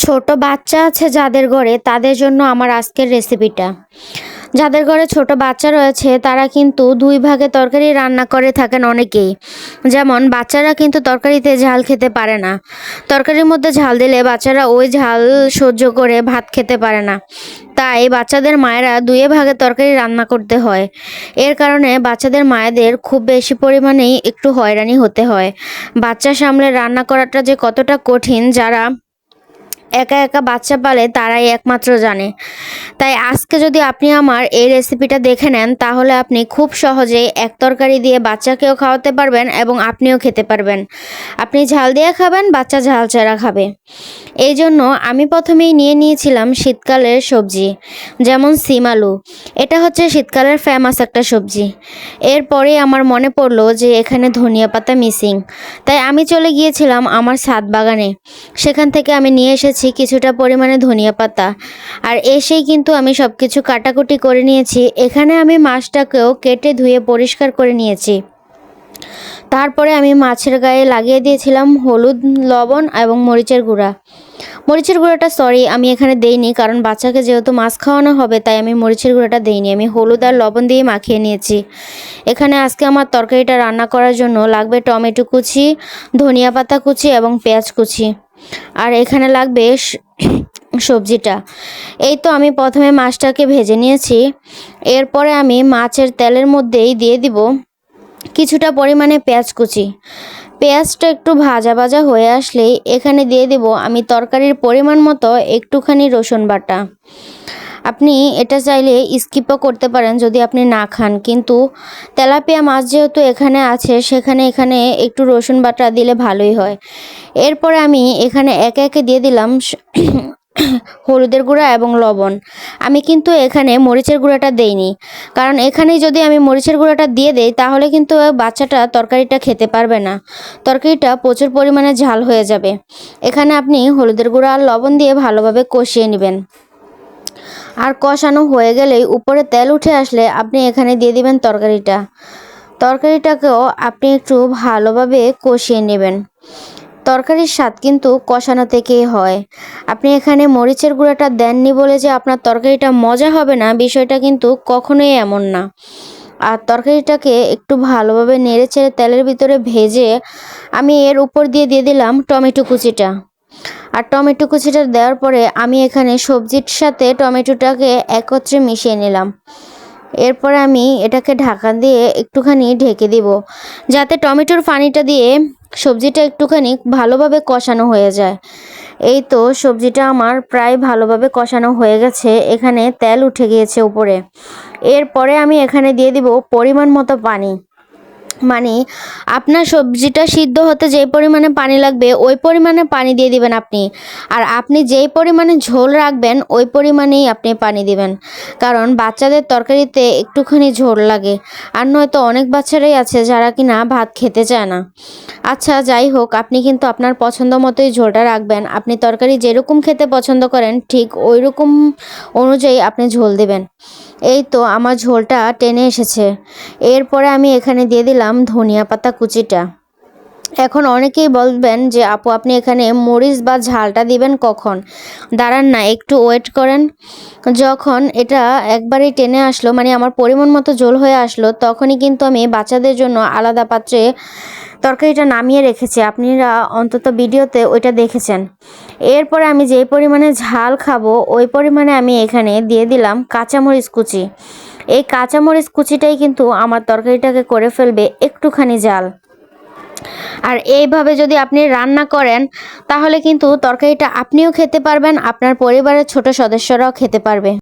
ছোট বাচ্চা আছে যাদের ঘরে তাদের জন্য আমার আজকের রেসিপিটা। যাদের ঘরে ছোট বাচ্চা রয়েছে তারা কিন্তু দুই ভাগে তরকারি রান্না করে থাকেন অনেকেই। যেমন বাচ্চারা কিন্তু তরকারিতে ঝাল খেতে পারে না, তরকারির মধ্যে ঝাল দিলে বাচ্চারা ওই ঝাল সহ্য করে ভাত খেতে পারে না। তাই বাচ্চাদের মায়েরা দুই ভাগে তরকারি রান্না করতে হয়। এর কারণে বাচ্চাদের মায়েদের খুব বেশি পরিমাণেই একটু হয়রানি হতে হয়। বাচ্চা সামলে রান্না করাটা যে কতটা কঠিন যারা একা একা বাচ্চা পালে তারাই একমাত্র জানে। তাই আজকে যদি আপনি আমার এই রেসিপিটা দেখে নেন তাহলে আপনি খুব সহজেই এক তরকারি দিয়ে বাচ্চাকেও খাওয়াতে পারবেন এবং আপনিও খেতে পারবেন। আপনি ঝাল দিয়ে খাবেন, বাচ্চা ঝাল ছাড়া খাবে। এই জন্য আমি প্রথমেই নিয়ে নিয়েছিলাম শীতকালের সবজি, যেমন সিম আলু। এটা হচ্ছে শীতকালের ফেমাস একটা সবজি। এরপরে আমার মনে পড়লো যে এখানে ধনিয়া পাতা মিসিং, তাই আমি চলে গিয়েছিলাম আমার ছাদ বাগানে। সেখান থেকে আমি নিয়ে এসেছি কিছুটা পরিমাণে ধনিয়া পাতা। আর এসেই কিন্তু আমি সব কিছু কাটাকুটি করে নিয়েছি। এখানে আমি মাছটাকেও কেটে ধুয়ে পরিষ্কার করে নিয়েছি। তারপরে আমি মাছের গায়ে লাগিয়ে দিয়েছিলাম হলুদ, লবণ এবং মরিচের গুঁড়া। মরিচের গুঁড়োটা আমি এখানে দেইনি, কারণ বাচ্চাকে যেহেতু মাছ খাওয়ানো হবে তাই আমি মরিচের গুঁড়োটা দেইনি। আমি হলুদ আর লবণ দিয়ে মাখিয়ে নিয়েছি। এখানে আজকে আমার তরকারিটা রান্না করার জন্য লাগবে টমেটো কুচি, ধনিয়া পাতা কুচি এবং পেঁয়াজ কুচি। আর এখানে লাগবে সবজিটা। এই তো আমি প্রথমে মাছটাকে ভেজে নিয়েছি। এরপরে আমি মাছের তেলের মধ্যেই দিয়ে দিব কিছুটা পরিমাণে পেঁয়াজ কুচি। পেঁয়াজটা একটু ভাজা ভাজা হয়ে আসলেই এখানে দিয়ে দিব আমি তরকারির পরিমাণ মতো একটুখানি রসুন বাটা। আপনি এটা চাইলে স্কিপও করতে পারেন যদি আপনি না খান, কিন্তু তেলাপিয়া মাছ যেহেতু এখানে আছে এখানে একটু রসুন বাটা দিলে ভালোই হয়। এরপরে আমি এখানে একে একে দিয়ে দিলাম হলুদের গুঁড়া এবং লবণ। আমি কিন্তু এখানে মরিচের গুঁড়াটা দেইনি, কারণ এখানেই যদি আমি মরিচের গুঁড়াটা দিয়ে দেই তাহলে কিন্তু বাচ্চাটা তরকারিটা খেতে পারবে না। তরকারিটা প্রচুর পরিমাণে ঝাল হয়ে যাবে। এখানে আপনি হলুদের গুঁড়া আর লবণ দিয়ে ভালোভাবে কষিয়ে নেবেন। আর কষানো হয়ে গেলেই উপরে তেল উঠে আসলে আপনি এখানে দিয়ে দিবেন তরকারিটাকেও আপনি একটু ভালোভাবে কষিয়ে নেবেন। তরকারির স্বাদ কিন্তু কষানো থেকেই হয়। আপনি এখানে মরিচের গুঁড়াটা দেননি বলে যে আপনার তরকারিটা মজা হবে না, বিষয়টা কিন্তু কখনোই এমন না। আর তরকারিটাকে একটু ভালোভাবে নেড়ে চেড়ে তেলের ভিতরে ভেজে আমি এর উপর দিয়ে দিলাম টমেটো কুচিটা। আর টমেটো কুচিটা দেওয়ার পরে আমি এখানে সবজির সাথে টমেটোটাকে একত্রে মিশিয়ে নিলাম। এরপরে আমি এটাকে ঢাকা দিয়ে একটুখানি ঢেকে দিব, যাতে টমেটোর পানিটা দিয়ে সবজিটা একটুখানি ভালোভাবে কষানো হয়ে যায়। এই তো সবজিটা আমার প্রায় ভালোভাবে কষানো হয়ে গেছে। এখানে তেল উঠে গিয়েছে উপরে। এরপরে আমি এখানে দিয়ে দিব পরিমাণ মতো পানি। মানে আপনার সবজিটা সিদ্ধ হতে যেই পরিমাণে পানি লাগবে ওই পরিমাণে পানি দিয়ে দিবেন আপনি। আর আপনি যেই পরিমাণে ঝোল রাখবেন ওই পরিমাণেই আপনি পানি দিবেন, কারণ বাচ্চাদের তরকারিতে একটুখানি ঝোল লাগে। আর নয়তো অনেক বাচ্চারাই আছে যারা কিনা ভাত খেতে চায় না। আচ্ছা যাই হোক, আপনি কিন্তু আপনার পছন্দ মতোই ঝোলটা রাখবেন। আপনি তরকারি যেরকম খেতে পছন্দ করেন ঠিক ওই রকম অনুযায়ী আপনি ঝোল দেবেন। এই তো আমার ঝোলটা টেনে এসেছে। এরপরে আমি এখানে দিয়ে দিলাম ধনিয়া পাতা কুচিটা। এখন অনেকেই বলবেন যে আপু আপনি এখানে মরিচ বা ঝালটা দিবেন কখন? দাঁড়ান না, একটু ওয়েট করেন। যখন এটা একবারেই টেনে আসলো, মানে আমার পরিমাণ মতো ঝোল হয়ে আসলো, তখনই কিন্তু আমি বাচ্চাদের জন্য আলাদা পাত্রে তরকারিটা নামিয়ে রেখেছি। আপনারা অন্তত ভিডিওতে ওইটা দেখেছেন। এরপরে আমি যেই পরিমাণে ঝাল খাবো ওই পরিমাণে আমি এখানে দিয়ে দিলাম কাঁচামরিচ কুচি। এই কাঁচামরিচ কুচিটাই কিন্তু আমার তরকারিটাকে করে ফেলবে একটুখানি ঝাল। আর এইভাবে যদি আপনি রান্না করেন তাহলে কিন্তু তরকারিটা আপনিও খেতে পারবেন, আপনার পরিবারের ছোট সদস্যরাও খেতে পারবে।